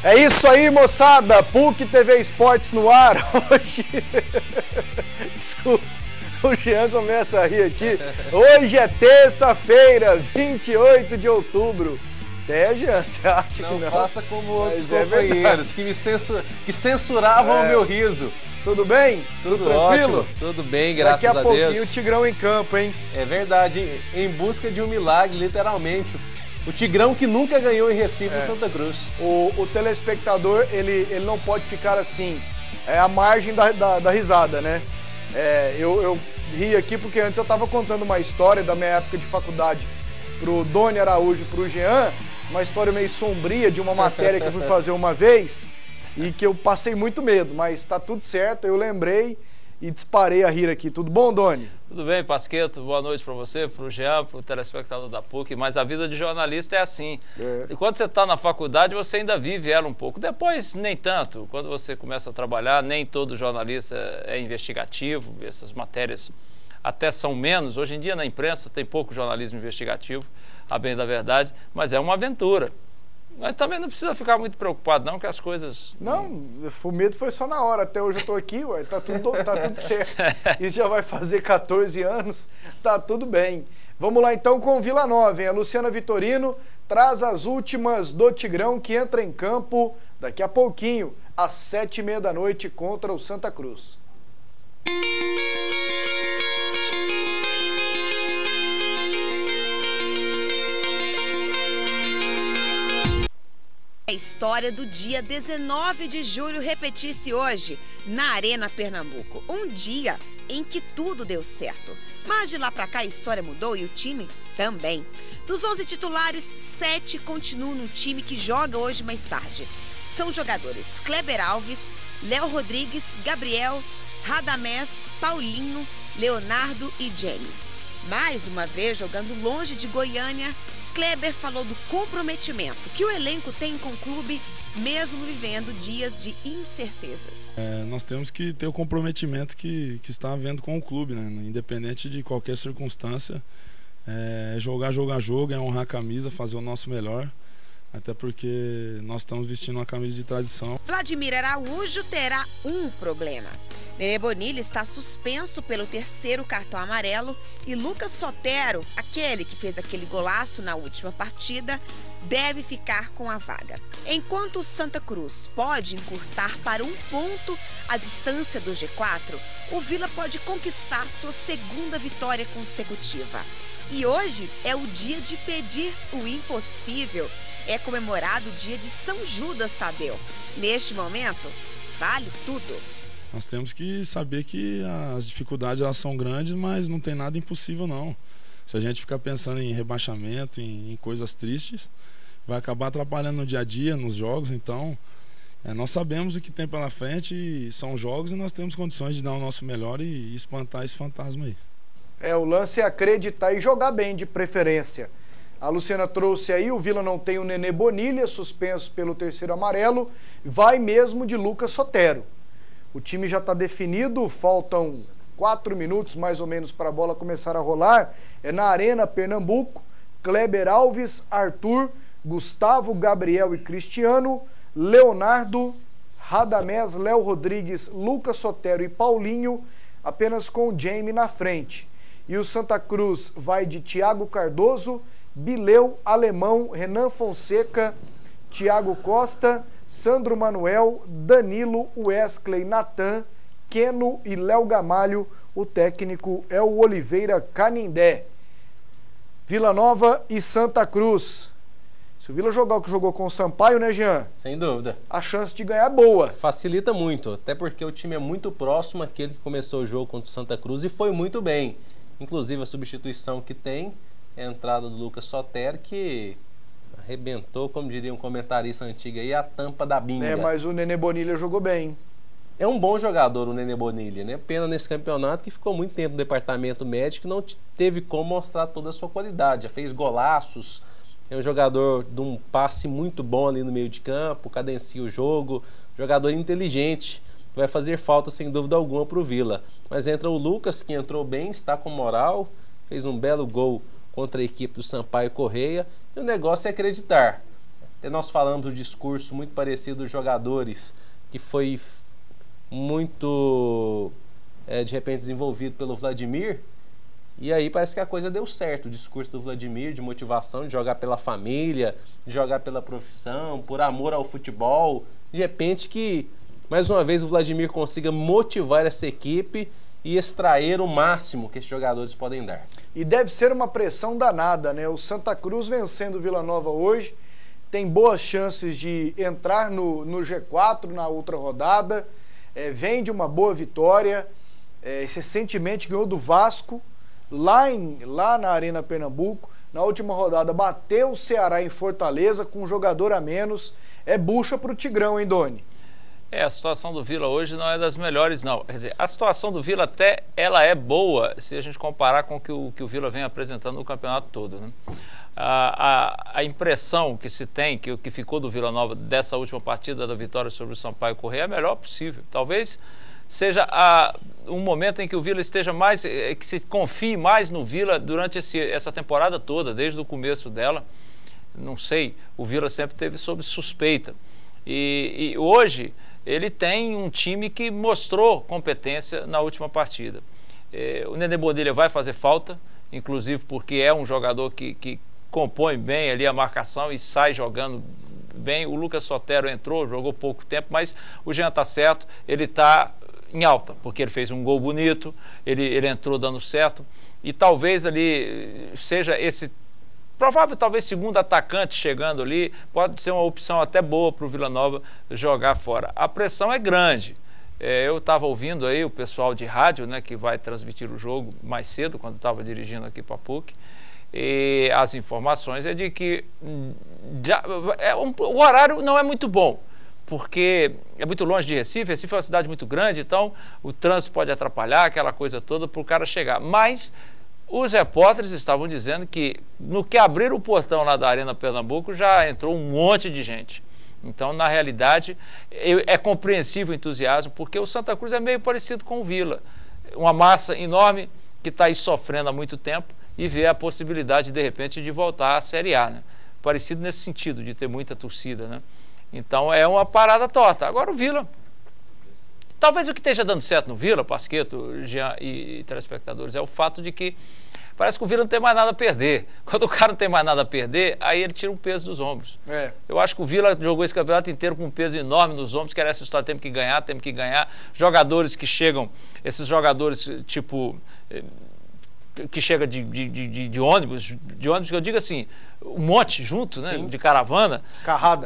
É isso aí, moçada. PUC TV Esportes no ar. Hoje... Desculpa, o Jean começa a rir aqui. Hoje é terça-feira, 28 de outubro. Até, Jean, você acha que não? Não faça como outros companheiros que censuravam o meu riso. Tudo bem? Tudo tranquilo? Ótimo, tudo bem, graças a Deus. Daqui a pouquinho o Tigrão em campo, hein? É verdade, em busca de um milagre, literalmente. O Tigrão que nunca ganhou em Recife e Santa Cruz. O telespectador, ele não pode ficar assim, à margem da risada, né? Eu ri aqui porque antes eu estava contando uma história da minha época de faculdade pro Doni Araújo e pro Jean, uma história meio sombria de uma matéria que eu fui fazer uma vez e que eu passei muito medo, mas tá tudo certo, eu lembrei e disparei a rir aqui. Tudo bom, Doni? Tudo bem, Pasqueto? Boa noite para você, para o Jean, para o telespectador da PUC. Mas a vida de jornalista é assim. Enquanto você está na faculdade, você ainda vive ela um pouco. Depois, nem tanto. Quando você começa a trabalhar, nem todo jornalista é investigativo. Essas matérias até são menos. Hoje em dia, na imprensa, tem pouco jornalismo investigativo, a bem da verdade. Mas é uma aventura. Mas também não precisa ficar muito preocupado, não, que as coisas... Não, o medo foi só na hora. Até hoje eu tô aqui, ué, tá tudo certo. Isso já vai fazer 14 anos, tá tudo bem. Vamos lá então com o Vila Nova, hein? A Luciana Vitorino traz as últimas do Tigrão, que entra em campo daqui a pouquinho, às 7h30 da noite, contra o Santa Cruz. A história do dia 19 de julho repetisse hoje, na Arena Pernambuco. Um dia em que tudo deu certo. Mas de lá pra cá a história mudou e o time também. Dos 11 titulares, 7 continuam no time que joga hoje mais tarde. São jogadores Kleber Alves, Léo Rodrigues, Gabriel, Radamés, Paulinho, Leonardo e Jenny. Mais uma vez, jogando longe de Goiânia, Kleber falou do comprometimento que o elenco tem com o clube, mesmo vivendo dias de incertezas. Nós temos que ter o comprometimento que está havendo com o clube, né? Independente de qualquer circunstância. Jogar jogo, honrar a camisa, fazer o nosso melhor. Até porque nós estamos vestindo uma camisa de tradição. Vladimir Araújo terá um problema. Nenê Bonilha está suspenso pelo 3º cartão amarelo e Lucas Sotero, aquele que fez aquele golaço na última partida, deve ficar com a vaga. Enquanto o Santa Cruz pode encurtar para 1 ponto a distância do G4, o Vila pode conquistar sua 2ª vitória consecutiva. E hoje é o dia de pedir o impossível. É comemorado o dia de São Judas Tadeu. Neste momento, vale tudo. Nós temos que saber que as dificuldades elas são grandes, mas não tem nada impossível não. Se a gente ficar pensando em rebaixamento, em coisas tristes, vai acabar atrapalhando no dia a dia, nos jogos. Então, nós sabemos o que tem pela frente, e são jogos e nós temos condições de dar o nosso melhor e espantar esse fantasma aí. O lance é acreditar e jogar bem, de preferência. A Luciana trouxe aí, o Vila não tem o Nenê Bonilha, suspenso pelo 3º amarelo, vai mesmo de Lucas Sotero. O time já está definido, faltam 4 minutos mais ou menos para a bola começar a rolar. É na Arena Pernambuco, Kleber Alves, Arthur, Gustavo, Gabriel e Cristiano, Leonardo, Radamés, Léo Rodrigues, Lucas Sotero e Paulinho, apenas com o Jamie na frente. E o Santa Cruz vai de Thiago Cardoso, Bileu, Alemão, Renan Fonseca, Thiago Costa, Sandro Manuel, Danilo, Wesley, Natan, Keno e Léo Gamalho. O técnico é o Oliveira Canindé. Vila Nova e Santa Cruz. Se o Vila jogar o que jogou com o Sampaio, né, Jean? Sem dúvida. A chance de ganhar é boa. Facilita muito, até porque o time é muito próximo àquele que começou o jogo contra o Santa Cruz e foi muito bem. Inclusive a substituição que tem, a entrada do Lucas Sotero, que arrebentou, como diria um comentarista antigo aí, a tampa da binga. Mas o Nenê Bonilha jogou bem. É um bom jogador o Nenê Bonilha, né? Pena nesse campeonato que ficou muito tempo no departamento médico e não teve como mostrar toda a sua qualidade. Já fez golaços, é um jogador de um passe muito bom ali no meio de campo, cadencia o jogo, jogador inteligente. Vai fazer falta sem dúvida alguma para o Vila. Mas entra o Lucas, que entrou bem, está com moral, fez um belo gol contra a equipe do Sampaio Correia, e o negócio é acreditar. nós falamos do discurso muito parecido dos jogadores, que foi muito, de repente, desenvolvido pelo Vladimir, e aí parece que a coisa deu certo, o discurso do Vladimir de motivação, de jogar pela família, de jogar pela profissão, por amor ao futebol, de repente que, mais uma vez, o Vladimir consiga motivar essa equipe e extrair o máximo que esses jogadores podem dar. E deve ser uma pressão danada, né? O Santa Cruz vencendo o Vila Nova hoje, tem boas chances de entrar no G4 na outra rodada, vem de uma boa vitória, recentemente ganhou do Vasco, lá na Arena Pernambuco, na última rodada bateu o Ceará em Fortaleza com um jogador a menos, é bucha pro Tigrão, hein, Doni? A situação do Vila hoje não é das melhores, não. Quer dizer, a situação do Vila até ela é boa se a gente comparar com o que o Vila vem apresentando no campeonato todo, né? A impressão que se tem, que ficou do Vila Nova dessa última partida da vitória sobre o Sampaio Corrêa é a melhor possível. Talvez seja um momento em que o Vila esteja mais, que se confie mais no Vila durante essa temporada toda, desde o começo dela. Não sei, o Vila sempre teve sob suspeita. E hoje ele tem um time que mostrou competência na última partida. O Nenê Bonilha vai fazer falta, inclusive porque é um jogador que compõe bem ali a marcação e sai jogando bem. O Lucas Sotero entrou, jogou pouco tempo, mas o Jean está certo, ele está em alta, porque ele fez um gol bonito, ele entrou dando certo, e talvez ali seja esse provável, talvez, segundo atacante chegando ali, pode ser uma opção até boa para o Vila Nova jogar fora. A pressão é grande. Eu estava ouvindo aí o pessoal de rádio, né, que vai transmitir o jogo mais cedo, quando estava dirigindo aqui para a PUC, e as informações é de que o horário não é muito bom, porque é muito longe de Recife. Recife é uma cidade muito grande, então o trânsito pode atrapalhar, aquela coisa toda para o cara chegar. Mas os repórteres estavam dizendo que no que abrir o portão lá da Arena Pernambuco já entrou um monte de gente. Então, na realidade, é compreensível o entusiasmo, porque o Santa Cruz é meio parecido com o Vila. Uma massa enorme que está aí sofrendo há muito tempo e vê a possibilidade, de repente, de voltar à Série A, né? Parecido nesse sentido, de ter muita torcida, né? Então, é uma parada torta. Agora, o Vila... Talvez o que esteja dando certo no Vila, Pasquetto, Jean e telespectadores, é o fato de que parece que o Vila não tem mais nada a perder. Quando o cara não tem mais nada a perder, aí ele tira um peso dos ombros. Eu acho que o Vila jogou esse campeonato inteiro com um peso enorme nos ombros, que era essa história, temos que ganhar. Jogadores que chegam, esses jogadores tipo... que chega de ônibus que eu digo assim, um monte junto, né? De caravana,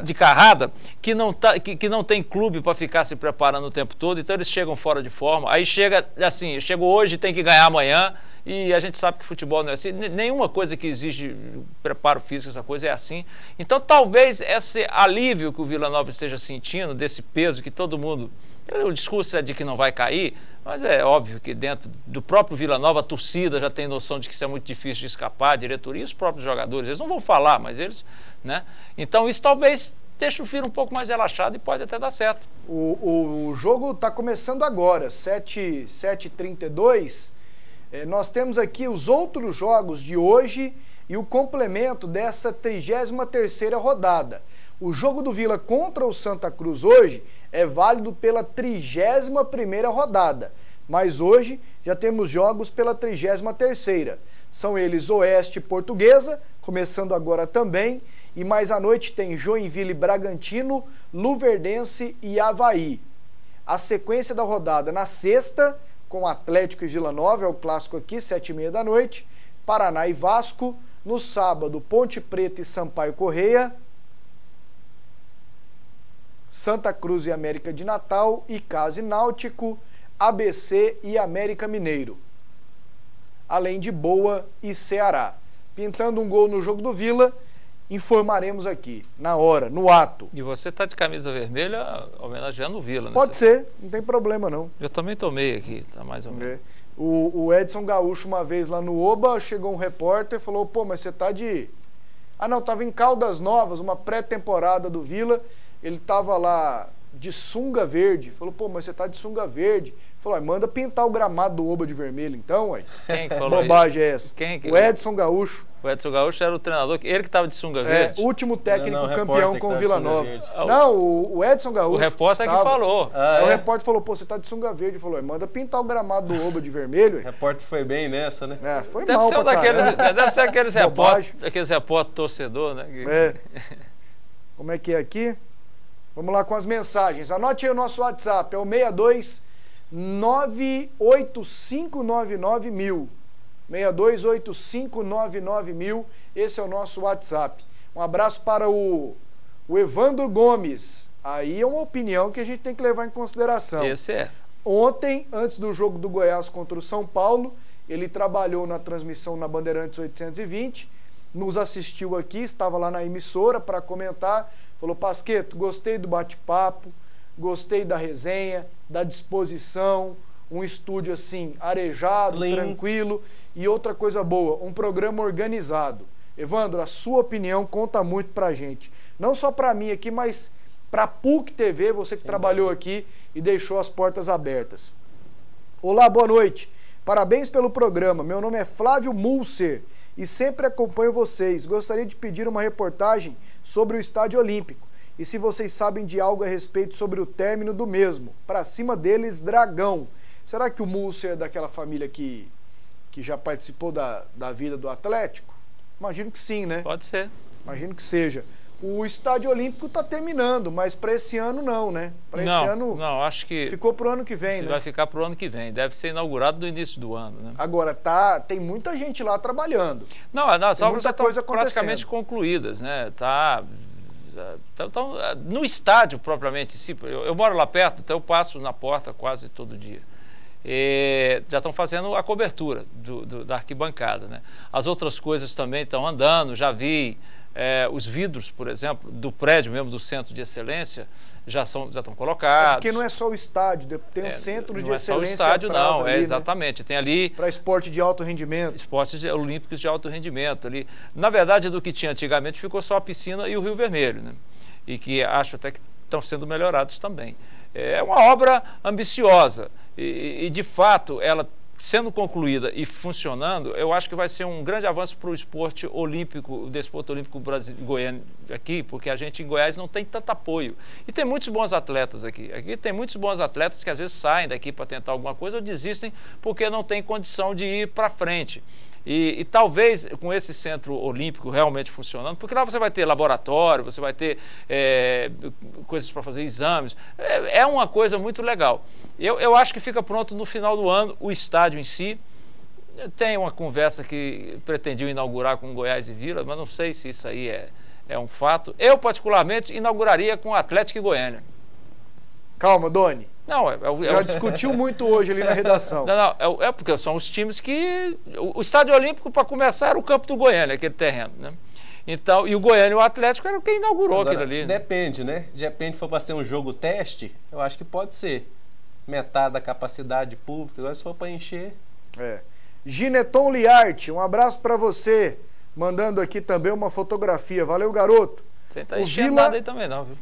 de carrada, que não tem clube para ficar se preparando o tempo todo, então eles chegam fora de forma, aí chega assim, chegou hoje, tem que ganhar amanhã, e a gente sabe que futebol não é assim, nenhuma coisa que exige preparo físico, essa coisa é assim. Então talvez esse alívio que o Vila Nova esteja sentindo, desse peso que todo mundo... O discurso é de que não vai cair, mas é óbvio que dentro do próprio Vila Nova a torcida já tem noção de que isso é muito difícil de escapar, a diretoria e os próprios jogadores, eles não vão falar, mas eles, né? Então isso talvez deixe o Vila um pouco mais relaxado e pode até dar certo. O jogo está começando agora, 7h32, nós temos aqui os outros jogos de hoje e o complemento dessa 33ª rodada. O jogo do Vila contra o Santa Cruz hoje é válido pela 31ª rodada, mas hoje já temos jogos pela 33ª. São eles Oeste e Portuguesa, começando agora também, e mais à noite tem Joinville e Bragantino, Luverdense e Avaí. A sequência da rodada na sexta, com Atlético e Vila Nova, é o clássico aqui, 7h30 da noite, Paraná e Vasco, no sábado Ponte Preta e Sampaio Corrêa, Santa Cruz e América de Natal, Icasa e Náutico, ABC e América Mineiro. Além de Boa e Ceará. Pintando um gol no jogo do Vila, informaremos aqui, na hora, no ato. E você está de camisa vermelha homenageando o Vila, né? Pode ser, não tem problema não. Eu também tomei aqui, tá mais ou menos. O Edson Gaúcho, uma vez lá no Oba, chegou um repórter e falou, pô, mas você tá de... Ah não, tava em Caldas Novas, uma pré-temporada do Vila, ele tava lá de sunga verde. Falou, pô, mas você tá de sunga verde. Falou, manda pintar o gramado do Oba de vermelho então, ué. Quem falou bobagem isso? É essa? Quem? O Edson Gaúcho. O O Edson Gaúcho era o treinador, ele que estava de sunga verde. Último técnico não, campeão com o Vila Nova. Não, o Edson Gaúcho. O repórter é que falou. O repórter falou, pô, você tá de sunga verde. Ele falou, manda pintar o gramado do Oba de vermelho. O repórter foi bem nessa, né? Foi deve mal ser deve ser aqueles repórter torcedor, né? Como é que é aqui? Vamos lá com as mensagens. Anote aí o nosso WhatsApp, é o 62985991000. 628599000. Esse é o nosso WhatsApp. Um abraço para o Evandro Gomes. Aí é uma opinião que a gente tem que levar em consideração. Esse é. Ontem, antes do jogo do Goiás contra o São Paulo, ele trabalhou na transmissão na Bandeirantes 820, nos assistiu aqui, estava lá na emissora para comentar, falou, Pasquetto, gostei do bate-papo, gostei da resenha, da disposição, um estúdio assim, arejado, tranquilo, e outra coisa boa, um programa organizado. Evandro, a sua opinião conta muito pra gente. Não só pra mim aqui, mas pra PUC TV, você que trabalhou aqui e deixou as portas abertas. Olá, boa noite. Parabéns pelo programa. Meu nome é Flávio Mulser e sempre acompanho vocês. Gostaria de pedir uma reportagem sobre o Estádio Olímpico e se vocês sabem de algo a respeito sobre o término do mesmo. Pra cima deles, Dragão. Será que o Mulser é daquela família que já participou da vida do Atlético? Imagino que sim, né? Pode ser. Imagino que seja. O Estádio Olímpico está terminando, mas para esse ano não, né? Para esse ano não, acho que ficou para o ano que vem, né? Vai ficar para o ano que vem. Deve ser inaugurado no início do ano, né? Agora tem muita gente lá trabalhando. Não, as obras já estão praticamente concluídas, né? No estádio propriamente, eu moro lá perto, então eu passo na porta quase todo dia. Já estão fazendo a cobertura da arquibancada, né? As outras coisas também estão andando, já vi os vidros, por exemplo, do prédio mesmo do Centro de Excelência já estão colocados. Porque não é só o estádio, tem um Centro de Excelência. Não é só o estádio, não, ali, exatamente. Né? Tem ali para esporte de alto rendimento. Esportes olímpicos de alto rendimento ali. Na verdade, do que tinha antigamente ficou só a piscina e o Rio Vermelho, né? E que acho até que estão sendo melhorados também. É uma obra ambiciosa e de fato, ela sendo concluída e funcionando, eu acho que vai ser um grande avanço para o esporte olímpico, o desporto olímpico goiano aqui, porque a gente em Goiás não tem tanto apoio. E tem muitos bons atletas aqui. Aqui tem muitos bons atletas que às vezes saem daqui para tentar alguma coisa ou desistem porque não tem condição de ir para frente. E talvez com esse centro olímpico realmente funcionando, porque lá você vai ter laboratório, você vai ter coisas para fazer exames, é uma coisa muito legal. Eu acho que fica pronto no final do ano o estádio em si. Tem uma conversa que pretendiam inaugurar com Goiás e Vila, mas não sei se isso aí é um fato. Eu, particularmente, inauguraria com Atlético e Goiânia. Calma, Doni. Não, já discutiu muito hoje ali na redação. Não, porque são os times que... O Estádio Olímpico, para começar, era o campo do Goiânia, aquele terreno, né? Então, e o Goiânia e o Atlético eram quem inaugurou aquilo ali. Depende, né? De repente, for para ser um jogo teste, eu acho que pode ser. Metade da capacidade pública, agora se for para encher... Gineton Liarte, um abraço para você. Mandando aqui também uma fotografia. Valeu, garoto. Você tá enchendo nada aí também não, viu?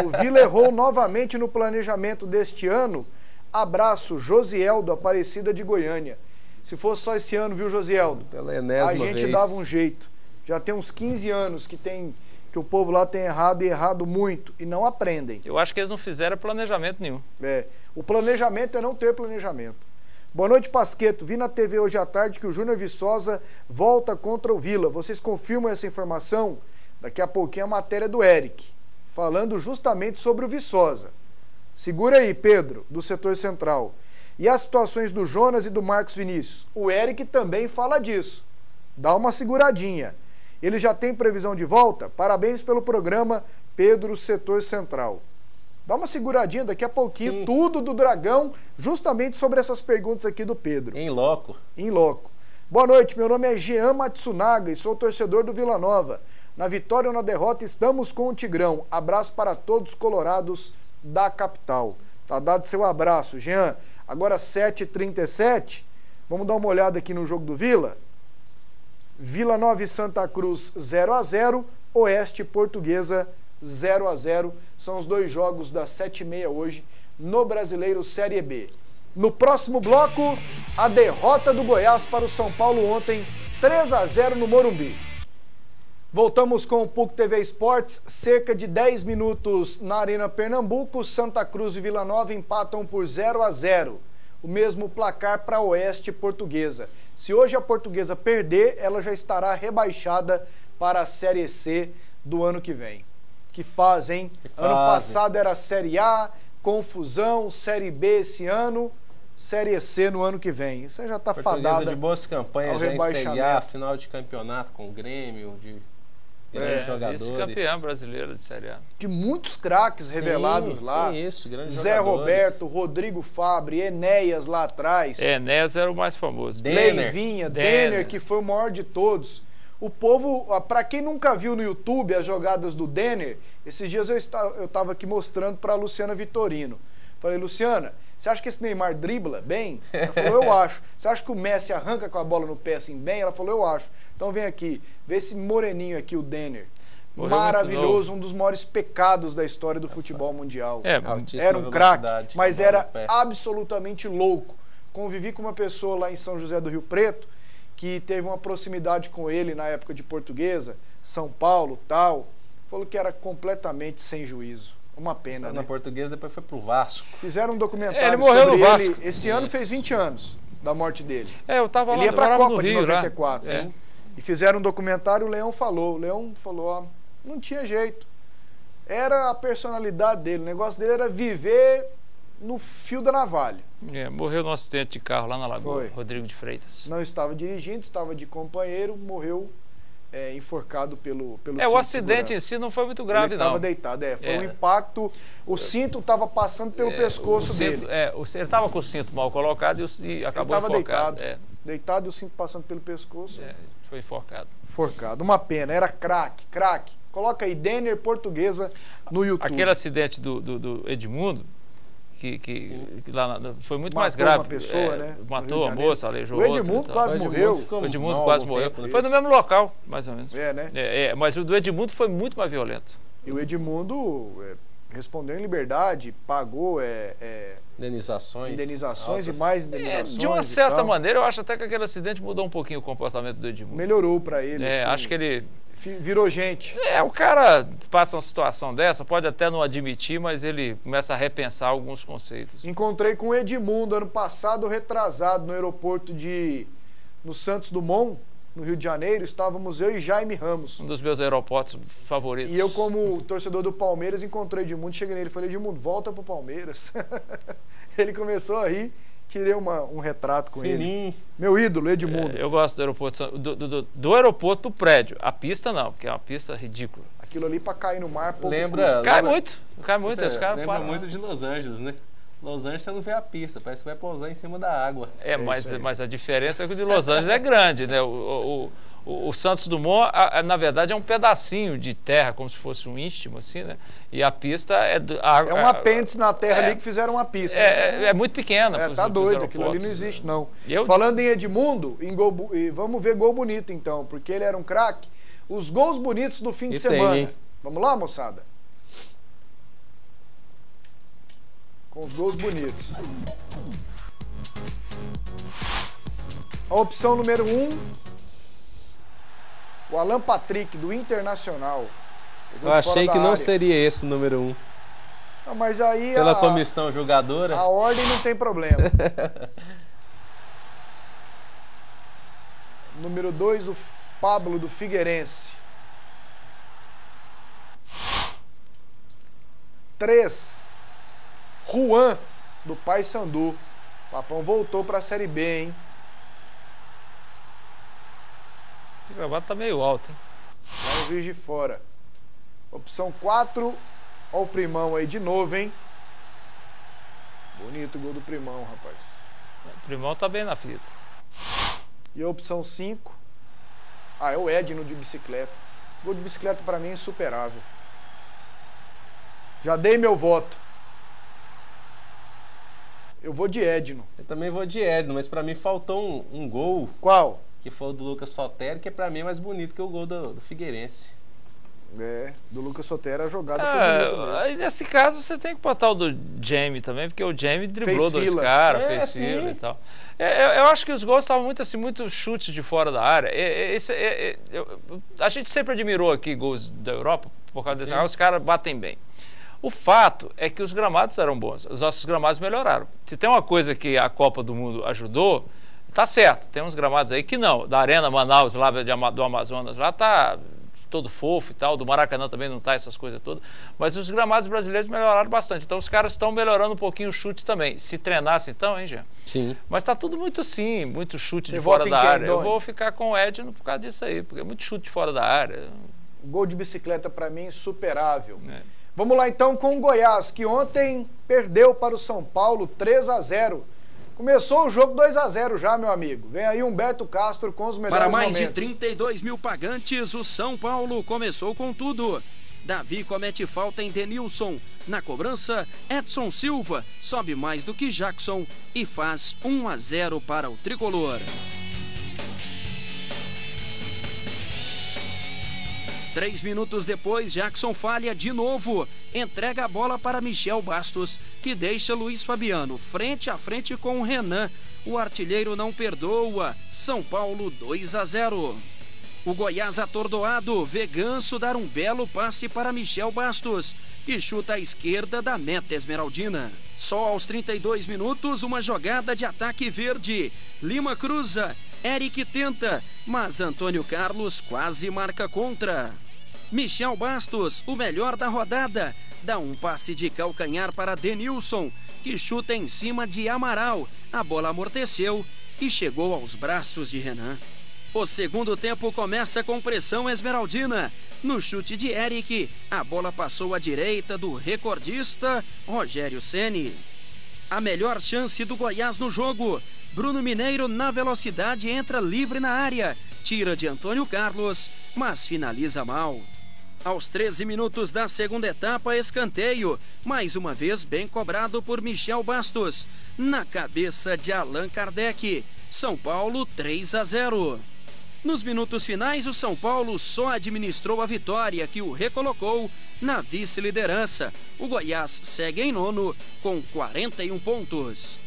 O Vila errou novamente no planejamento deste ano. Abraço, Josieldo, Aparecida de Goiânia. Se fosse só esse ano, viu, Josieldo? Pela enésima a gente vez. Dava um jeito. Já tem uns 15 anos que o povo lá tem errado e errado muito e não aprendem. Eu acho que eles não fizeram planejamento nenhum. O planejamento é não ter planejamento. Boa noite, Pasquetto. Vi na TV hoje à tarde que o Júnior Viçosa volta contra o Vila. Vocês confirmam essa informação? Daqui a pouquinho a matéria do Eric, falando justamente sobre o Viçosa. Segura aí, Pedro, do setor central. E as situações do Jonas e do Marcos Vinícius? O Eric também fala disso. Dá uma seguradinha. Ele já tem previsão de volta? Parabéns pelo programa, Pedro, setor central. Dá uma seguradinha daqui a pouquinho. Sim. Tudo do Dragão, justamente sobre essas perguntas aqui do Pedro. Em loco. Em loco. Boa noite, meu nome é Jean Matsunaga e sou torcedor do Vila Nova. Na vitória ou na derrota, estamos com o Tigrão. Abraço para todos os colorados da capital. Tá dado seu abraço, Jean. Agora 7h37. Vamos dar uma olhada aqui no jogo do Vila. Vila Nova e Santa Cruz 0-0. Oeste Portuguesa 0-0. São os dois jogos das 7h30 hoje no Brasileiro Série B. No próximo bloco, a derrota do Goiás para o São Paulo ontem 3-0 no Morumbi. Voltamos com o PUC TV Esportes, cerca de 10 minutos na Arena Pernambuco, Santa Cruz e Vila Nova empatam por 0-0. O mesmo placar para a Oeste Portuguesa. Se hoje a Portuguesa perder, ela já estará rebaixada para a Série C do ano que vem. Que fase, hein? Ano passado era a Série A, confusão, Série B esse ano, Série C no ano que vem. Isso já está fadada de boas campanhas, já em Série A, final de campeonato com o Grêmio, de grandes jogadores. Vice-campeão brasileiro de Série A. De muitos craques revelados lá. Isso, grandes Zé jogadores. Roberto, Rodrigo Fabre, Enéas lá atrás. Enéas era o mais famoso. Leivinha, Denner, que foi o maior de todos. O povo, para quem nunca viu no YouTube as jogadas do Denner, esses dias eu estava aqui mostrando para a Luciana Vitorino. Falei, Luciana, você acha que esse Neymar dribla bem? Ela falou, eu acho. Você acha que o Messi arranca com a bola no pé assim bem? Ela falou, eu acho. Então vem aqui, vê esse moreninho aqui, o Denner. Morreu maravilhoso, um dos maiores pecados da história do futebol mundial. Altíssima Era um craque, velocidade, mas com a bola era no pé. absolutamente louco. Convivi com uma pessoa lá em São José do Rio Preto, que teve uma proximidade com ele na época de Portuguesa, São Paulo, tal. Falou que era completamente sem juízo. Uma pena, né? Na Portuguesa, depois foi pro Vasco. Fizeram um documentário ele morreu sobre no Vasco. ele. Esse ano fez 20 anos da morte dele. Eu tava Ele lá, ia pra eu morava Copa no de Rio, 94. lá. Né? E fizeram um documentário, o Leão falou, ó, não tinha jeito. Era a personalidade dele, o negócio dele era viver no fio da navalha. Morreu num acidente de carro lá na Lagoa, Foi. Rodrigo de Freitas. Não estava dirigindo, estava de companheiro, morreu enforcado pelo cinto O de acidente em segurança. si não foi muito grave, ele não. estava deitado, foi um impacto, o cinto estava passando pelo pescoço dele. Ele estava com o cinto mal colocado e acabou ele estava enforcado. Deitado e o cinto passando pelo pescoço. Foi enforcado. Enforcado, uma pena, era craque. Coloca aí, Denner Portuguesa no YouTube. Aquele acidente do Edmundo, que lá foi muito mais Matou grave. uma pessoa, né? Matou a moça, aleijou O outra. Edmundo quase morreu. O Edmundo quase morreu. Foi no mesmo local, mais ou menos. Né? Mas o do Edmundo foi muito mais violento. E o Edmundo respondeu em liberdade, pagou Indenizações e altas. mais indenizações. De uma certa maneira, eu acho até que aquele acidente mudou um pouquinho o comportamento do Edmundo. Melhorou para ele. Assim, acho que ele virou gente. O cara passa uma situação dessa, pode até não admitir, mas ele começa a repensar alguns conceitos. Encontrei com o Edmundo ano passado, retrasado, no aeroporto no Santos Dumont, no Rio de Janeiro. Estávamos eu e Jaime Ramos. Um dos meus aeroportos favoritos. E eu, como torcedor do Palmeiras, encontrei o Edmundo, cheguei nele e falei, Edmundo, volta pro Palmeiras. Ele começou a rir, tirei um retrato com ele. Meu ídolo, Edmundo. Eu gosto do aeroporto, do aeroporto do prédio. A pista não, porque é uma pista ridícula. Aquilo ali para cair no mar, pouco Cai muito. Lembra muito de Los Angeles, né? Los Angeles você não vê a pista, parece que vai pousar em cima da água. Mas a diferença é que o de Los Angeles é grande, né? O Santos Dumont, na verdade, é um pedacinho de terra, como se fosse um istmo, assim, né? E a pista é um apêndice na terra ali que fizeram uma pista. É muito pequena. Tá doido, aquilo ali não existe, não. Falando em Edmundo, vamos ver gol bonito, então, porque ele era um craque. Os gols bonitos do fim de semana. Vamos lá, moçada? Com os gols bonitos. A opção número 1, o Alan Patrick, do Internacional. Eu achei que não seria esse o número 1. Não, mas aí pela comissão jogadora. A ordem não tem problema. Número 2, o Pablo, do Figueirense. 3, Juan, do Paysandu. Papão voltou para a Série B, hein? O gravado tá meio alto, hein? Lá no Juiz de Fora. Opção 4, ó o Primão aí de novo, hein? Bonito o gol do Primão, rapaz. O Primão tá bem na fita. E a opção 5, é o Edno de bicicleta. O gol de bicicleta para mim é insuperável. Já dei meu voto. Eu vou de Edno. Eu também vou de Edno, mas para mim faltou um gol. Qual? Que foi o do Lucas Sotero, que para mim é mais bonito que o gol do Figueirense. Do Lucas Sotero a jogada foi bonita mesmo. Aí nesse caso você tem que botar o do Jamie também, porque o Jamie driblou dois caras, fez fila e tal. Eu acho que os gols estavam muito assim, muito chutes de fora da área. A gente sempre admirou aqui gols da Europa, por causa desse, os caras batem bem. O fato é que os gramados eram bons, os nossos gramados melhoraram. Se tem uma coisa que a Copa do Mundo ajudou, tá certo, tem uns gramados aí que não. Da Arena Manaus, lá do Amazonas, lá tá todo fofo e tal, do Maracanã também não tá essas coisas todas, mas os gramados brasileiros melhoraram bastante, então os caras estão melhorando um pouquinho o chute também. Se treinasse então, hein, Jean? Sim. Mas tá tudo muito sim, muito chute de fora da área. Eu vou ficar com o Edno por causa disso aí, porque é muito chute de fora da área. O gol de bicicleta para mim insuperável. Vamos lá então com o Goiás, que ontem perdeu para o São Paulo 3-0. Começou o jogo 2-0 já, meu amigo. Vem aí Humberto Castro com os melhores momentos. Para mais de 32 mil pagantes, o São Paulo começou com tudo. Davi comete falta em Denilson. Na cobrança, Edson Silva sobe mais do que Jackson e faz 1-0 para o tricolor. 3 minutos depois, Jackson falha de novo. Entrega a bola para Michel Bastos, que deixa Luiz Fabiano frente a frente com o Renan. O artilheiro não perdoa. São Paulo 2-0. O Goiás atordoado vê Ganso dar um belo passe para Michel Bastos, que chuta à esquerda da meta esmeraldina. Só aos 32 minutos, uma jogada de ataque verde. Lima cruza, Eric tenta, mas Antônio Carlos quase marca contra. Michel Bastos, o melhor da rodada, dá um passe de calcanhar para Denilson, que chuta em cima de Amaral. A bola amorteceu e chegou aos braços de Renan. O segundo tempo começa com pressão esmeraldina. No chute de Eric, a bola passou à direita do recordista Rogério Ceni. A melhor chance do Goiás no jogo. Bruno Mineiro, na velocidade, entra livre na área. Tira de Antônio Carlos, mas finaliza mal. Aos 13 minutos da segunda etapa, escanteio. Mais uma vez bem cobrado por Michel Bastos. Na cabeça de Allan Kardec. São Paulo 3-0. Nos minutos finais, o São Paulo só administrou a vitória, que o recolocou na vice-liderança. O Goiás segue em nono com 41 pontos.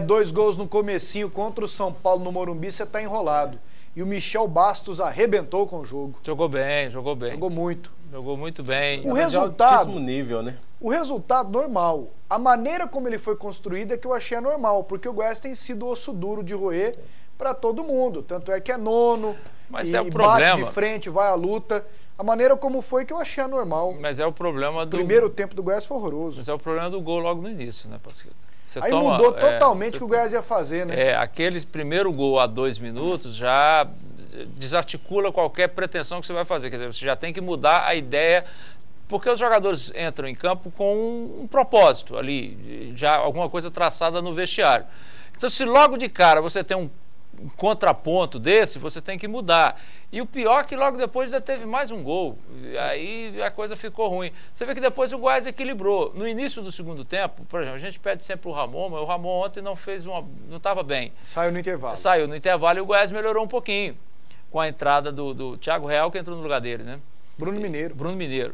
2 gols no comecinho contra o São Paulo no Morumbi, você tá enrolado. E o Michel Bastos arrebentou com o jogo. Jogou bem, jogou bem. Jogou muito. Jogou muito bem. O resultado, nível, né? O resultado normal. A maneira como ele foi construído é que eu achei anormal, porque o Goiás tem sido osso duro de roer para todo mundo. Tanto é que é nono, mas e é o problema. Bate de frente, vai à luta. A maneira como foi que eu achei anormal. Mas é o problema do... O primeiro tempo do Goiás foi horroroso. Mas é o problema do gol logo no início, né, Pasqueta? Aí mudou totalmente o que o Goiás ia fazer, né? Aquele primeiro gol a 2 minutos já desarticula qualquer pretensão que você vai fazer. Quer dizer, você já tem que mudar a ideia, porque os jogadores entram em campo com um propósito ali, já alguma coisa traçada no vestiário. Então, se logo de cara você tem um contraponto desse, você tem que mudar. E o pior é que logo depois já teve mais um gol. Aí a coisa ficou ruim. Você vê que depois o Goiás equilibrou. No início do segundo tempo, por exemplo, a gente pede sempre o Ramon, mas o Ramon ontem não estava bem. Saiu no intervalo. Saiu no intervalo e o Goiás melhorou um pouquinho com a entrada do Thiago Real, que entrou no lugar dele, né? Bruno Mineiro. Bruno Mineiro,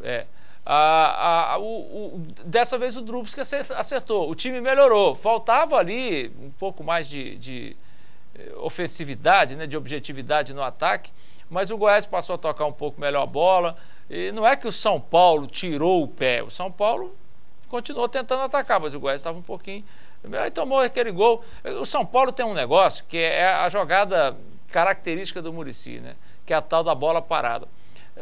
dessa vez o Drubsky acertou. O time melhorou. Faltava ali um pouco mais de ofensividade, né, de objetividade no ataque, mas o Goiás passou a tocar um pouco melhor a bola. E não é que o São Paulo tirou o pé, o São Paulo continuou tentando atacar, mas o Goiás estava um pouquinho... Aí tomou aquele gol. O São Paulo tem um negócio que é a jogada característica do Muricy, né, que é a tal da bola parada.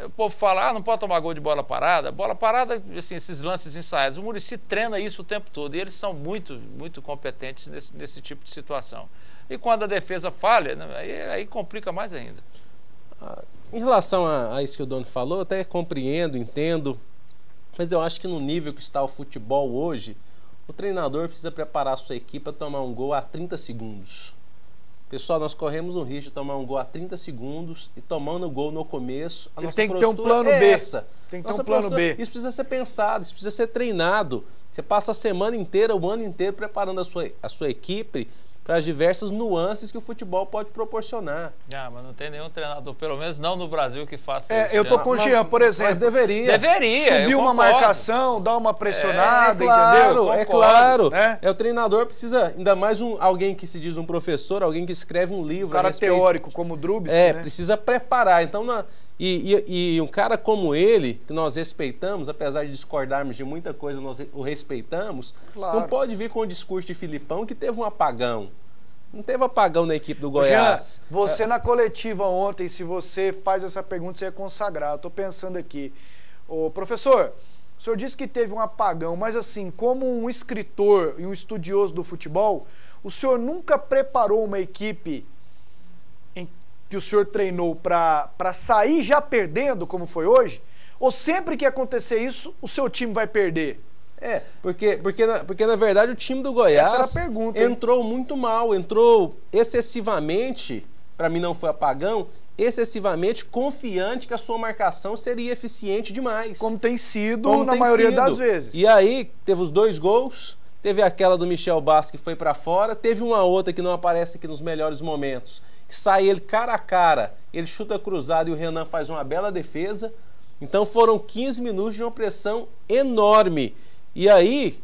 O povo fala, não pode tomar gol de bola parada. Bola parada, assim, esses lances ensaiados. O Muricy treina isso o tempo todo e eles são muito, muito competentes nesse tipo de situação. E quando a defesa falha, né, aí complica mais ainda. Em relação a isso que o Dono falou, eu até compreendo, entendo, mas eu acho que no nível que está o futebol hoje, o treinador precisa preparar a sua equipe para tomar um gol a 30 segundos. Pessoal, nós corremos o risco de tomar um gol a 30 segundos e tomando o gol no começo, a nossa tem que ter um plano B. Tem que ter um plano B. Isso precisa ser pensado, isso precisa ser treinado. Você passa a semana inteira, o ano inteiro preparando a sua equipe para as diversas nuances que o futebol pode proporcionar. Mas não tem nenhum treinador, pelo menos não no Brasil, que faça isso. Eu tô com o Jean, por exemplo. Mas deveria. Subir uma marcação, dar uma pressionada, entendeu? É claro. O treinador precisa, ainda mais alguém que se diz um professor, alguém que escreve um livro. Um cara teórico como o Drubis. Precisa preparar. Então, e um cara como ele, que nós respeitamos, apesar de discordarmos de muita coisa, nós o respeitamos, não pode vir com o discurso de Filipão que teve um apagão. Não teve apagão na equipe do Goiás. Jean, você na coletiva ontem, se você faz essa pergunta, você é consagrado. Estou pensando aqui. Ô, professor, o senhor disse que teve um apagão, mas assim, como um escritor e um estudioso do futebol, o senhor nunca preparou uma equipe que o senhor treinou para sair já perdendo, como foi hoje? Ou sempre que acontecer isso, o seu time vai perder? Porque na verdade o time do Goiás essa era a pergunta, entrou muito mal, entrou excessivamente, para mim não foi apagão, excessivamente confiante que a sua marcação seria eficiente demais. Como tem sido na maioria das vezes. E aí teve os 2 gols, teve aquela do Michel Bastos que foi para fora, teve uma outra que não aparece aqui nos melhores momentos, que sai ele cara a cara, ele chuta cruzado e o Renan faz uma bela defesa. Então foram 15 minutos de uma pressão enorme. E aí,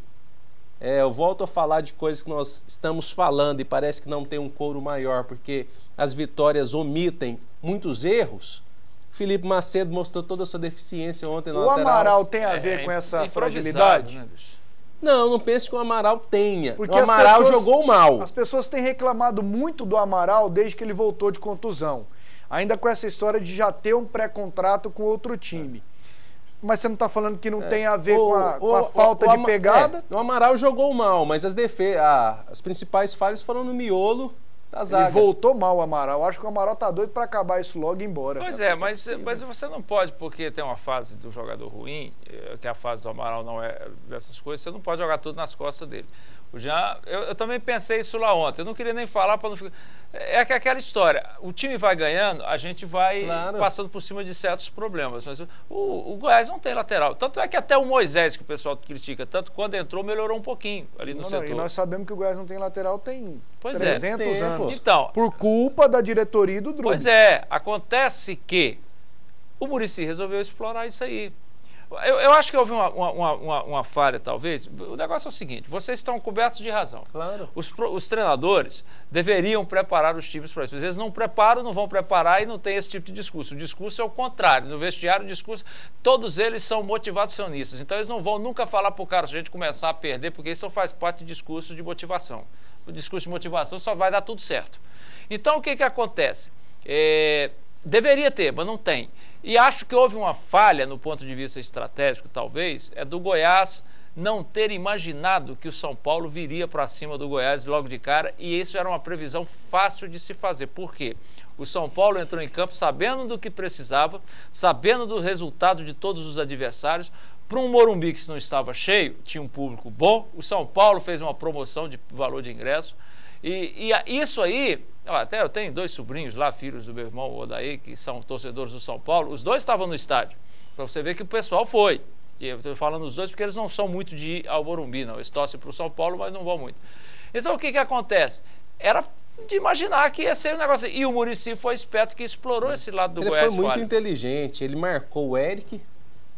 eu volto a falar de coisas que nós estamos falando e parece que não tem um couro maior, porque as vitórias omitem muitos erros. Felipe Macedo mostrou toda a sua deficiência ontem na lateral. O Amaral tem a ver com essa fragilidade? Né, bicho? Não penso que o Amaral tenha. Porque o Amaral jogou mal. As pessoas têm reclamado muito do Amaral desde que ele voltou de contusão. Ainda com essa história de já ter um pré-contrato com outro time. Mas você não está falando que não tem a ver com a falta de pegada? O Amaral jogou mal, mas as principais falhas foram no miolo da zaga. Ele voltou mal o Amaral. Acho que o Amaral tá doido para acabar isso logo e ir embora. Pois mas você não pode, porque tem uma fase do jogador ruim, que a fase do Amaral não é dessas coisas, você não pode jogar tudo nas costas dele. Eu também pensei isso lá ontem, eu não queria nem falar para não ficar... É que aquela história, o time vai ganhando, a gente vai passando por cima de certos problemas, mas o Goiás não tem lateral, tanto é que até o Moisés, que o pessoal critica tanto, quando entrou melhorou um pouquinho ali no setor. E nós sabemos que o Goiás não tem lateral tem 300 anos, então, por culpa da diretoria e do Drubis. Pois acontece que o Muricy resolveu explorar isso aí. Eu acho que houve uma falha, talvez. O negócio é o seguinte, vocês estão cobertos de razão. Claro. Os treinadores deveriam preparar os times para isso. Eles não preparam, não vão preparar e não tem esse tipo de discurso. O discurso é o contrário. No vestiário, o discurso, todos eles são motivacionistas. Então, eles não vão nunca falar para o cara, se a gente começar a perder, porque isso faz parte do discurso de motivação. O discurso de motivação só vai dar tudo certo. Então, o que acontece? Deveria ter, mas não tem. E acho que houve uma falha no ponto de vista estratégico, talvez, do Goiás não ter imaginado que o São Paulo viria para cima do Goiás logo de cara, e isso era uma previsão fácil de se fazer. Por quê? O São Paulo entrou em campo sabendo do que precisava, sabendo do resultado de todos os adversários. Para um Morumbi que não estava cheio, tinha um público bom, o São Paulo fez uma promoção de valor de ingresso, e isso aí... Até eu tenho 2 sobrinhos lá, filhos do meu irmão Odaí, que são torcedores do São Paulo. Os 2 estavam no estádio, para você ver que o pessoal foi. E eu estou falando os 2 porque eles não são muito de ir ao Morumbi, não. Eles torcem para o São Paulo, mas não vão muito. Então, o que acontece? Era de imaginar que ia ser um negócio. E o Muricy foi esperto que explorou esse lado do Goiás. Ele foi muito inteligente. Ele marcou o Eric,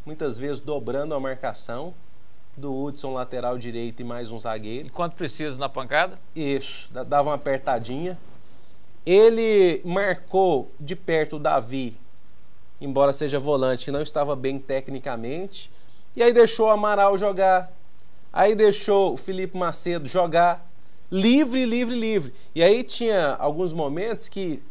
muitas vezes dobrando a marcação do Hudson, lateral direito, e mais um zagueiro. E quando precisa na pancada? Isso, dava uma apertadinha. Ele marcou de perto o Davi, embora seja volante, que não estava bem tecnicamente. E aí deixou o Amaral jogar. Aí deixou o Felipe Macedo jogar livre. E aí tinha alguns momentos que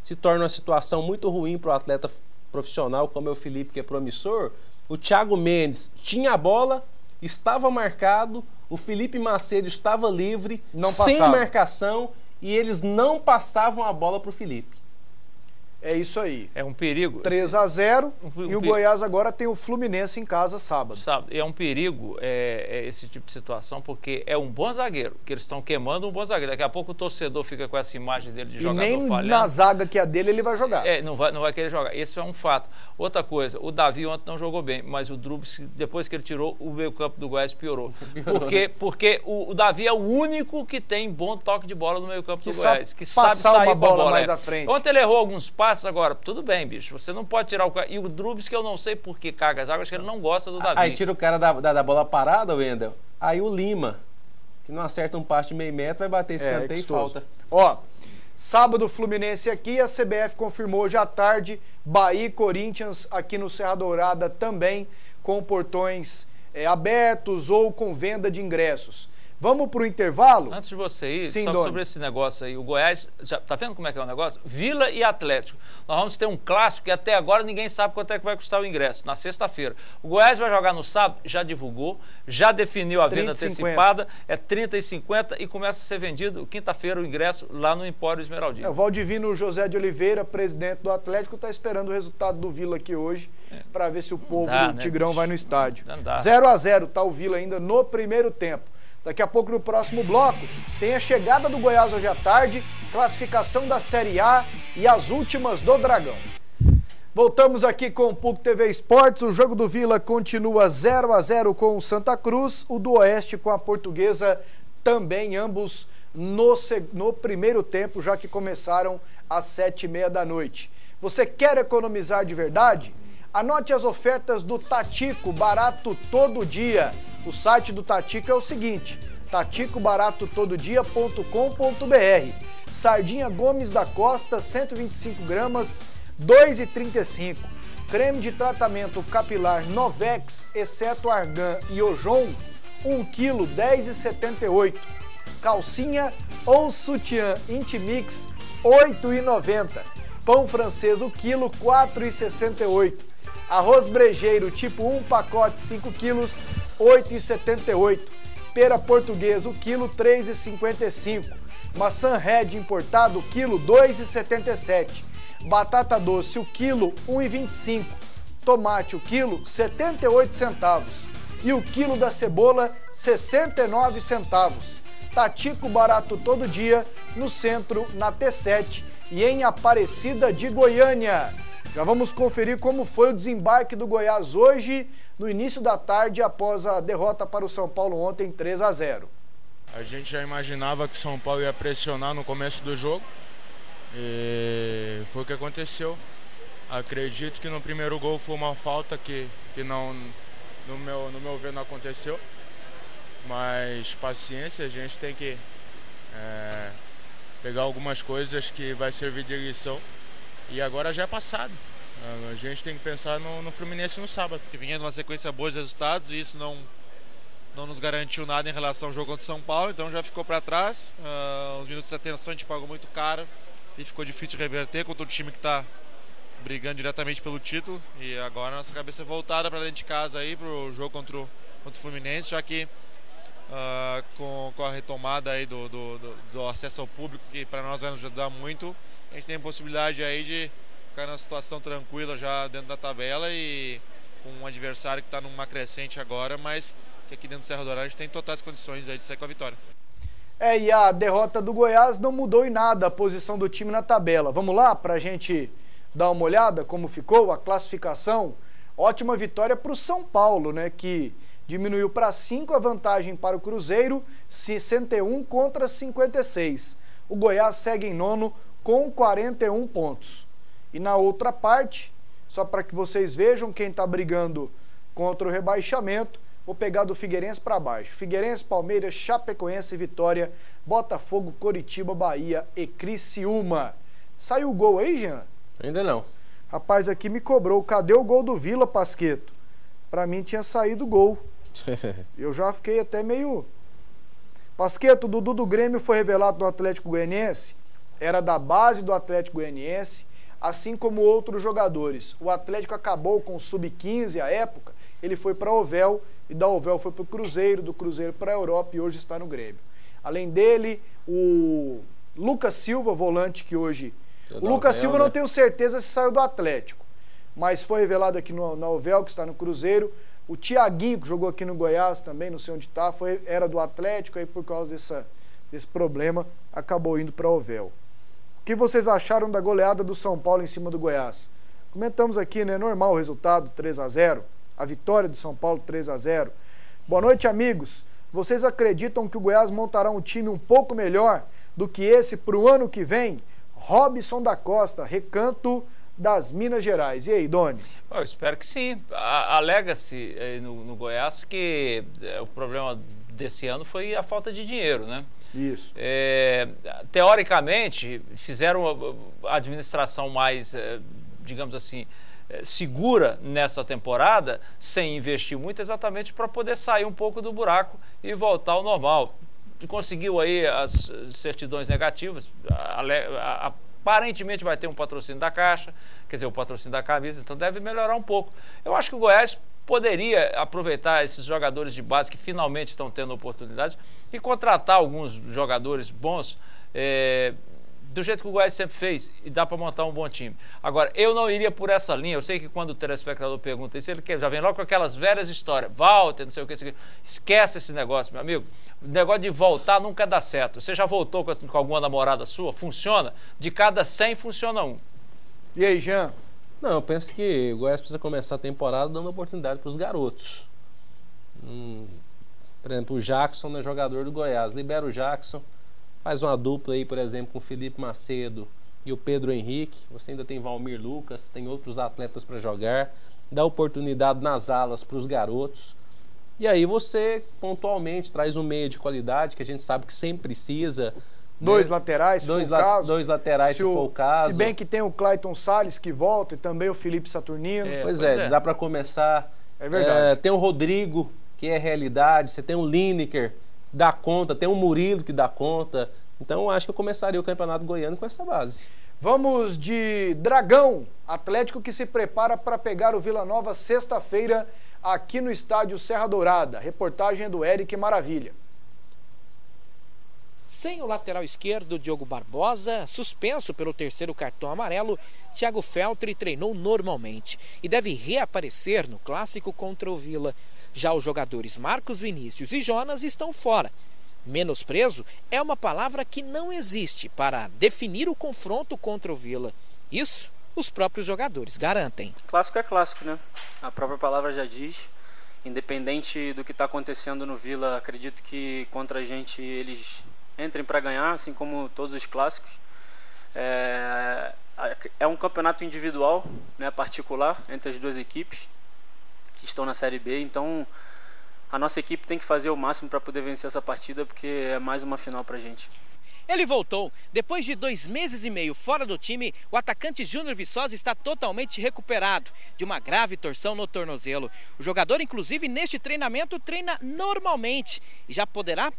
se torna uma situação muito ruim para o atleta profissional, como é o Felipe, que é promissor. O Thiago Mendes tinha a bola, estava marcado, o Felipe Macedo estava livre, sem marcação, e eles não passavam a bola para o Felipe. É isso aí. É um perigo. 3-0 e o Goiás agora tem o Fluminense em casa sábado. É um perigo esse tipo de situação, porque é um bom zagueiro, que eles estão queimando um bom zagueiro. Daqui a pouco o torcedor fica com essa imagem dele de jogador falhando. E nem na zaga que é dele ele vai jogar. Não vai querer jogar. Esse é um fato. Outra coisa, o Davi ontem não jogou bem, mas o Drubs, depois que ele tirou, o meio-campo do Goiás piorou. Porque o Davi é o único que tem bom toque de bola no meio-campo do Goiás, que sabe sair uma bola mais à frente. Ontem ele errou alguns passos. Agora, tudo bem, bicho, você não pode tirar o cara. E o Drubs, que eu não sei por que caga as águas, acho que ele não gosta do Davi. Aí tira o cara da bola parada, Wendel. Aí o Lima, que não acerta um passe de meio metro, vai bater escanteio e falta. Ó, sábado Fluminense aqui, a CBF confirmou hoje à tarde, Bahia e Corinthians aqui no Serra Dourada também, com portões abertos ou com venda de ingressos. Vamos para o intervalo? Antes de você ir, Sim, só sobre esse negócio aí, o Goiás, tá vendo como é que é o negócio? Vila e Atlético. Nós vamos ter um clássico que até agora ninguém sabe quanto é que vai custar o ingresso, na sexta-feira. O Goiás vai jogar no sábado, já divulgou, já definiu a venda antecipada, é 30 e 50 e começa a ser vendido quinta-feira o ingresso lá no Empório Esmeraldino. O Valdivino José de Oliveira, presidente do Atlético, está esperando o resultado do Vila aqui hoje, para ver se o povo do Tigrão vai no estádio. 0-0 tá o Vila ainda no primeiro tempo. Daqui a pouco, no próximo bloco, tem a chegada do Goiás hoje à tarde, classificação da Série A e as últimas do Dragão. Voltamos aqui com o PUC TV Esportes. O jogo do Vila continua 0-0 com o Santa Cruz, o do Oeste com a Portuguesa também, ambos no primeiro tempo, já que começaram às 7h30 da noite. Você quer economizar de verdade? Anote as ofertas do Tatico, barato todo dia. O site do Tatico é o seguinte, taticobaratotododia.com.br. Sardinha Gomes da Costa, 125 gramas, R$ 2,35. Creme de tratamento capilar Novex, exceto argan e ojon, 1 kg, R$ 10,78. Calcinha ou sutiã Intimix, R$ 8,90. Pão francês, o quilo, R$ 4,68. Arroz brejeiro tipo 1, pacote 5 quilos, R$ 8,78. Pera portuguesa, o quilo, R$ 3,55. Maçã Red importado, o quilo, R$ 2,77. Batata doce, o quilo, R$ 1,25. Tomate, o quilo, 78 centavos. E o quilo da cebola, 69 centavos. Tatico barato todo dia, no centro, na T7 e em Aparecida de Goiânia. Já vamos conferir como foi o desembarque do Goiás hoje, no início da tarde, após a derrota para o São Paulo ontem, 3-0. A gente já imaginava que o São Paulo ia pressionar no começo do jogo e foi o que aconteceu. Acredito que no primeiro gol foi uma falta que não, no meu ver, não aconteceu. Mas paciência, a gente tem que pegar algumas coisas que vai servir de lição. E agora já é passado. A gente tem que pensar no Fluminense no sábado. Vinha numa sequência boa de resultados e isso não nos garantiu nada em relação ao jogo contra o São Paulo, então já ficou para trás. Os minutos de atenção a gente pagou muito caro e ficou difícil de reverter contra um time que está brigando diretamente pelo título. E agora nossa cabeça é voltada para dentro de casa aí, para o jogo contra o Fluminense, já que com a retomada aí do acesso ao público, que para nós vai nos ajudar muito, a gente tem a possibilidade aí de ficar numa situação tranquila já dentro da tabela e com um adversário que está numa crescente agora, mas que aqui dentro do Serra Dourada a gente tem totais condições aí de sair com a vitória. E a derrota do Goiás não mudou em nada a posição do time na tabela. Vamos lá para a gente dar uma olhada como ficou a classificação. Ótima vitória para o São Paulo, né, que diminuiu para 5 a vantagem para o Cruzeiro, 61 contra 56. O Goiás segue em nono com 41 pontos. E na outra parte, só para que vocês vejam quem está brigando contra o rebaixamento, vou pegar do Figueirense para baixo. Figueirense, Palmeiras, Chapecoense, Vitória, Botafogo, Coritiba, Bahia e Criciúma. Saiu o gol aí, Jean? Ainda não. Rapaz, aqui me cobrou. Cadê o gol do Vila, Pasqueto? Para mim tinha saído o gol. Eu já fiquei até meio... Pasqueto, o Dudu do Grêmio foi revelado no Atlético Goianiense. Era da base do Atlético Goianiense, assim como outros jogadores. O Atlético acabou com o Sub-15 à época, ele foi para a Ovel, e da Ovel foi para o Cruzeiro, do Cruzeiro para a Europa e hoje está no Grêmio. Além dele, o Lucas Silva, volante que hoje O Lucas Silva, não tenho certeza se saiu do Atlético, mas foi revelado aqui na Ovel, que está no Cruzeiro. O Thiaguinho, que jogou aqui no Goiás também, não sei onde está, era do Atlético, aí por causa desse problema, acabou indo para a Ovel. O que vocês acharam da goleada do São Paulo em cima do Goiás? Comentamos aqui, né? Normal o resultado, 3-0. A vitória do São Paulo, 3-0. Boa noite, amigos. Vocês acreditam que o Goiás montará um time um pouco melhor do que esse para o ano que vem? Robson da Costa, Recanto das Minas Gerais. E aí, Doni? Eu espero que sim. Alega-se no Goiás que o problema desse ano foi a falta de dinheiro, né? Isso. Teoricamente, fizeram a administração mais, digamos assim, segura nessa temporada, sem investir muito, exatamente para poder sair um pouco do buraco e voltar ao normal. Conseguiu aí as certidões negativas, aparentemente vai ter um patrocínio da Caixa, quer dizer, o patrocínio da camisa, então deve melhorar um pouco. Eu acho que o Goiás poderia aproveitar esses jogadores de base que finalmente estão tendo oportunidades e contratar alguns jogadores bons, do jeito que o Goiás sempre fez, e dá para montar um bom time. Agora, eu não iria por essa linha. Eu sei que quando o telespectador pergunta isso, ele já vem logo com aquelas velhas histórias. Walter, não sei o que. Esquece esse negócio, meu amigo. O negócio de voltar nunca dá certo. Você já voltou com alguma namorada sua? Funciona? De cada 100, funciona um. E aí, Jean? Não, eu penso que o Goiás precisa começar a temporada dando oportunidade para os garotos. Por exemplo, o Jackson é jogador do Goiás. Libera o Jackson. Faz uma dupla aí, por exemplo, com o Felipe Macedo e o Pedro Henrique. Você ainda tem Valmir Lucas, tem outros atletas para jogar. Dá oportunidade nas alas para os garotos. E aí você, pontualmente, traz um meio de qualidade, que a gente sabe que sempre precisa. Dois laterais, se for o caso. Dois laterais, se for o caso. Se bem que tem o Clayton Salles que volta e também o Felipe Saturnino. Pois é, dá para começar. É verdade. Tem o Rodrigo, que é realidade. Você tem o Lineker, dá conta, tem o Murilo que dá conta. Então acho que eu começaria o Campeonato Goiano com essa base. Vamos de Dragão, Atlético que se prepara para pegar o Vila Nova sexta-feira aqui no estádio Serra Dourada. Reportagem é do Eric Maravilha. Sem o lateral esquerdo, Diogo Barbosa, suspenso pelo terceiro cartão amarelo, Thiago Feltri treinou normalmente e deve reaparecer no clássico contra o Vila. Já os jogadores Marcos Vinícius e Jonas estão fora. Menosprezo é uma palavra que não existe para definir o confronto contra o Vila. Isso os próprios jogadores garantem. Clássico é clássico, né? A própria palavra já diz. Independente do que está acontecendo no Vila, acredito que contra a gente eles entrem para ganhar, assim como todos os clássicos. É um campeonato individual, né, particular, entre as duas equipes que estão na Série B, então a nossa equipe tem que fazer o máximo para poder vencer essa partida, porque é mais uma final para a gente. Ele voltou. Depois de 2 meses e meio fora do time, o atacante Júnior Viçosa está totalmente recuperado de uma grave torção no tornozelo. O jogador, inclusive, neste treinamento, treina normalmente e já poderá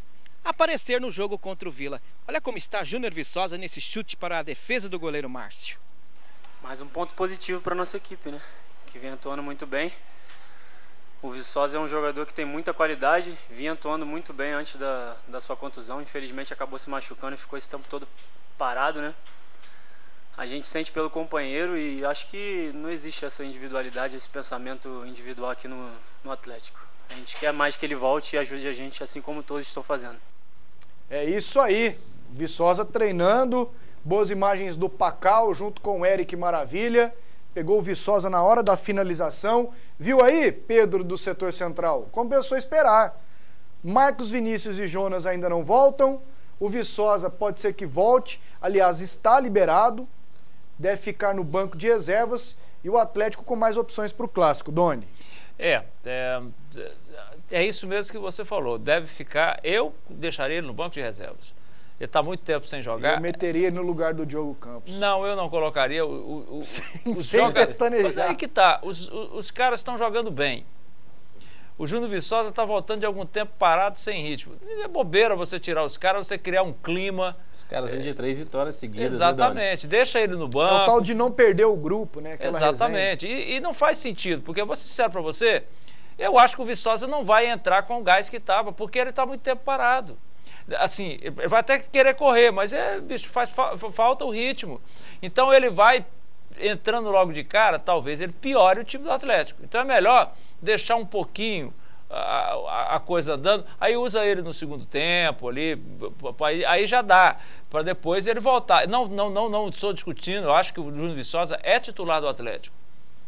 aparecer no jogo contra o Vila. Olha como está Júnior Viçosa nesse chute para a defesa do goleiro Márcio. Mais um ponto positivo para a nossa equipe, né? Que vem atuando muito bem. O Viçosa é um jogador que tem muita qualidade, vinha atuando muito bem antes da sua contusão, infelizmente acabou se machucando e ficou esse tempo todo parado, né? A gente sente pelo companheiro e acho que não existe essa individualidade, esse pensamento individual aqui no Atlético. A gente quer mais que ele volte e ajude a gente, assim como todos estão fazendo. É isso aí, Viçosa treinando, boas imagens do Pacal junto com o Eric Maravilha. Pegou o Viçosa na hora da finalização. Viu aí, Pedro do setor central? Compensou esperar. Marcos Vinícius e Jonas ainda não voltam. O Viçosa pode ser que volte. Aliás, está liberado. Deve ficar no banco de reservas. E o Atlético com mais opções para o clássico. Doni. É isso mesmo que você falou. Deve ficar. Eu deixaria ele no banco de reservas. Ele está muito tempo sem jogar. Eu meteria ele no lugar do Diogo Campos. Não, eu não colocaria sem pestanejar. Aí que tá. Os caras estão jogando bem. O Júnior Viçosa está voltando de algum tempo parado, sem ritmo. É bobeira você tirar os caras, você criar um clima. Os caras vêm de 3 vitórias seguidas. Exatamente. Deixa ele no banco. É o tal de não perder o grupo, né? Aquela exatamente. E não faz sentido, porque eu vou ser sincero para você, eu acho que o Viçosa não vai entrar com o gás que estava, porque ele está muito tempo parado. assim, ele vai até querer correr, mas bicho, falta o ritmo. Então ele vai entrando logo de cara, talvez ele piore o time do Atlético. Então é melhor deixar um pouquinho a coisa andando, aí usa ele no segundo tempo ali, aí já dá, para depois ele voltar. Não estou discutindo, eu acho que o Júnior Viçosa é titular do Atlético,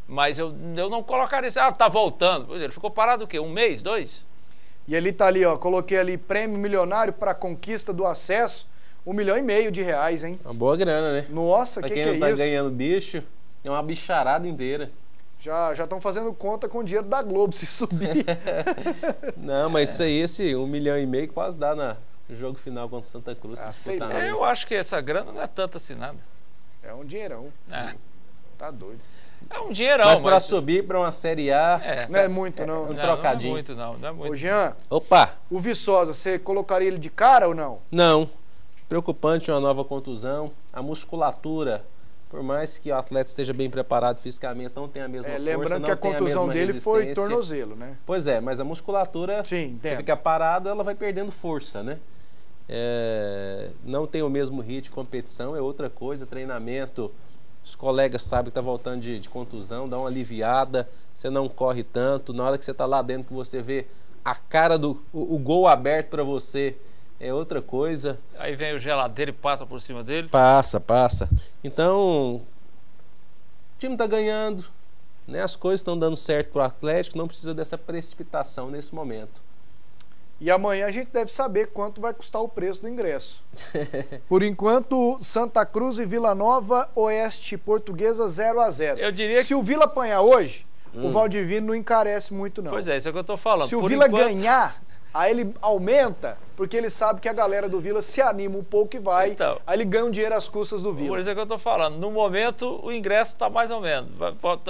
mas eu não colocaria isso, tá voltando. Pois ele ficou parado o quê? 1 mês, 2? E ele tá ali, ó, coloquei ali prêmio milionário para conquista do acesso, R$1,5 milhão de reais, hein? Uma boa grana, né? Nossa, pra que quem é não tá isso? ganhando bicho, é uma bicharada inteira. Já estão fazendo conta com o dinheiro da Globo se subir. Não, mas isso aí, esse R$1,5 milhão quase dá no jogo final contra o Santa Cruz. Eu acho que essa grana não é tanta assim nada. É um dinheirão. Tá doido. É um dinheirão, mas para subir para uma Série A... não é muito, não. Um trocadinho. Não é muito. Ô, Jean. Opa! O Viçosa, você colocaria ele de cara ou não? Não. Preocupante uma nova contusão. A musculatura, por mais que o atleta esteja bem preparado fisicamente, não tem a mesma força, lembrando não que a contusão dele foi tornozelo, né? Pois é, mas a musculatura, se fica parado, ela vai perdendo força, né? Não tem o mesmo ritmo de competição, é outra coisa, treinamento, os colegas sabem que está voltando de contusão, dá uma aliviada, você não corre tanto, na hora que você está lá dentro que você vê a cara o gol aberto para você, é outra coisa. Aí vem o geladeiro e passa por cima dele? Passa. Então, o time está ganhando, né? As coisas estão dando certo para o Atlético, não precisa dessa precipitação nesse momento. E amanhã a gente deve saber quanto vai custar o preço do ingresso. Por enquanto, Santa Cruz e Vila Nova, Oeste Portuguesa 0-0. Eu diria que... Se o Vila apanhar hoje, o Valdivino não encarece muito, não. Pois é, isso é o que eu estou falando. Se o Vila ganhar, aí ele aumenta, porque ele sabe que a galera do Vila se anima um pouco e vai. Então, aí ele ganha um dinheiro às custas do Vila. Por isso é que eu estou falando. No momento, o ingresso está mais ou menos.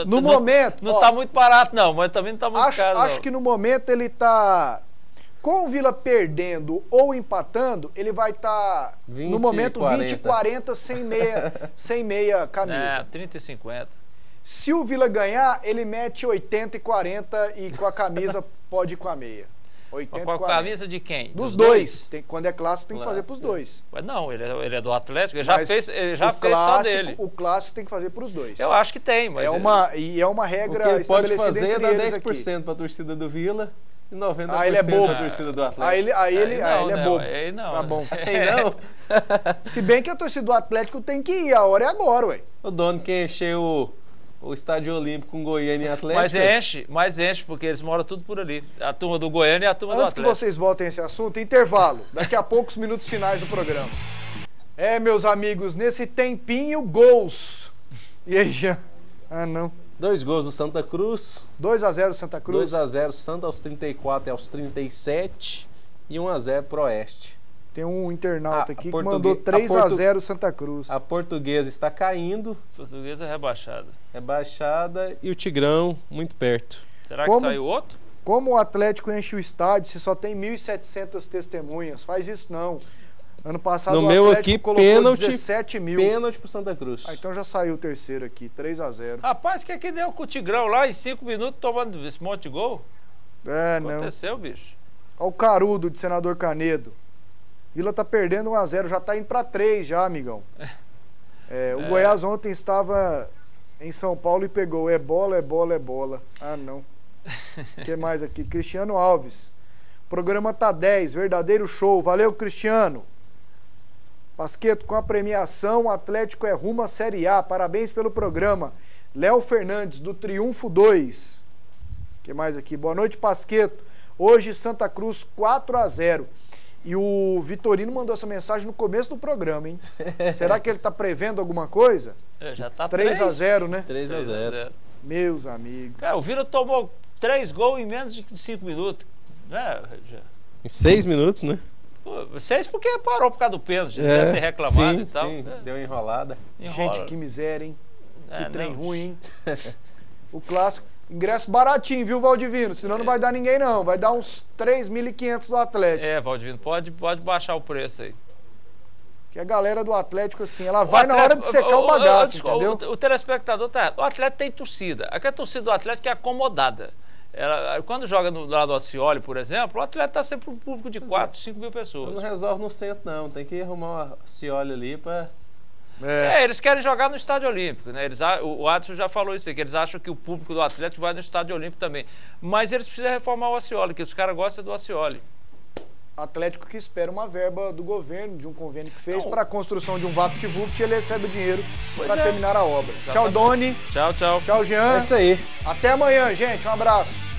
No momento... Não está muito barato, não, mas também não está muito caro, não. Acho que no momento ele está... Com o Vila perdendo ou empatando, ele vai estar, no momento, 20-40 sem meia camisa. 30-50. Se o Vila ganhar, ele mete 80-40 e com a camisa pode ir com a meia. 80 com a camisa de quem? Dos dois. Quando é clássico, tem que fazer para os dois. Mas não, ele é do Atlético, ele já fez só dele. O clássico tem que fazer para os dois. Eu acho que tem, mas... É uma regra o que ele pode estabelecida fazer entre dá eles 10% para a torcida do Vila e 90% ele é bobo. para a torcida do Atlético. Aí ele é bobo. Aí não. Tá bom. Aí não. Se bem que a torcida do Atlético tem que ir, a hora é agora, ué. O dono que encheu o Estádio Olímpico com Goiânia e Atlético. Mas enche, porque eles moram tudo por ali. A turma do Goiânia e a turma do Atlético. Antes que vocês voltem a esse assunto, intervalo. Daqui a poucos minutos finais do programa. Meus amigos, nesse tempinho, gols. E aí, Jean? Não. 2 gols do Santa Cruz. 2-0 Santa Cruz. 2-0 Santa aos 34 e aos 37. E 1-0 pro Oeste. Tem um internauta aqui que mandou 3-0 Santa Cruz. A Portuguesa está caindo. A Portuguesa é rebaixada. Rebaixada e o Tigrão muito perto. Será que saiu outro? Como o Atlético enche o estádio se só tem 1.700 testemunhas? Faz isso não. Ano passado no o meu Atlético aqui, colocou 17 mil. Pênalti pro Santa Cruz. Então já saiu o terceiro aqui, 3-0. Rapaz, que deu com o Tigrão lá em 5 minutos tomando esse monte de gol? Não. Aconteceu, bicho. Olha o Carudo de Senador Canedo. Vila tá perdendo 1-0, já tá indo para 3 já, amigão. O Goiás ontem estava em São Paulo e pegou. É bola. Não. O que mais aqui? Cristiano Alves. O programa tá 10, verdadeiro show. Valeu, Cristiano. Pasqueto, com a premiação, o Atlético é rumo à Série A. Parabéns pelo programa. Léo Fernandes, do Triunfo 2. O que mais aqui? Boa noite, Pasqueto. Hoje, Santa Cruz 4-0. E o Vitorino mandou essa mensagem no começo do programa, hein? Será que ele tá prevendo alguma coisa? Já tá 3-0, né? 3-0. Meus amigos. O Vila tomou 3 gols em menos de 5 minutos. Em 6 minutos, né? 6 porque parou por causa do pênalti. Deve ter reclamado e tal. Sim, deu enrolada. Gente, que miséria, hein? Que trem ruim, hein? O clássico. Ingresso baratinho, viu, Valdivino? Senão não vai dar ninguém, não. Vai dar uns 3.500 do Atlético. Valdivino, pode baixar o preço aí. Que a galera do Atlético, assim, ela vai na hora de secar o bagaço, entendeu? O telespectador o Atlético tem torcida. Aquela torcida do Atlético é acomodada. Quando joga lá do Acioli, por exemplo, o Atlético está sempre um público de 4, 5 mil pessoas. Não resolve no centro, não. Tem que arrumar uma Acioli ali para... Eles querem jogar no Estádio Olímpico, né? O Adson já falou isso aí, que eles acham que o público do Atlético vai no Estádio Olímpico também. Mas eles precisam reformar o Acioli, que os caras gostam do Acioli. Atlético que espera uma verba do governo, de um convênio que fez para a construção de um VaptVupt, e ele recebe o dinheiro para terminar a obra. Exatamente. Tchau, Doni. Tchau, tchau. Tchau, Jean. É isso aí. Até amanhã, gente. Um abraço.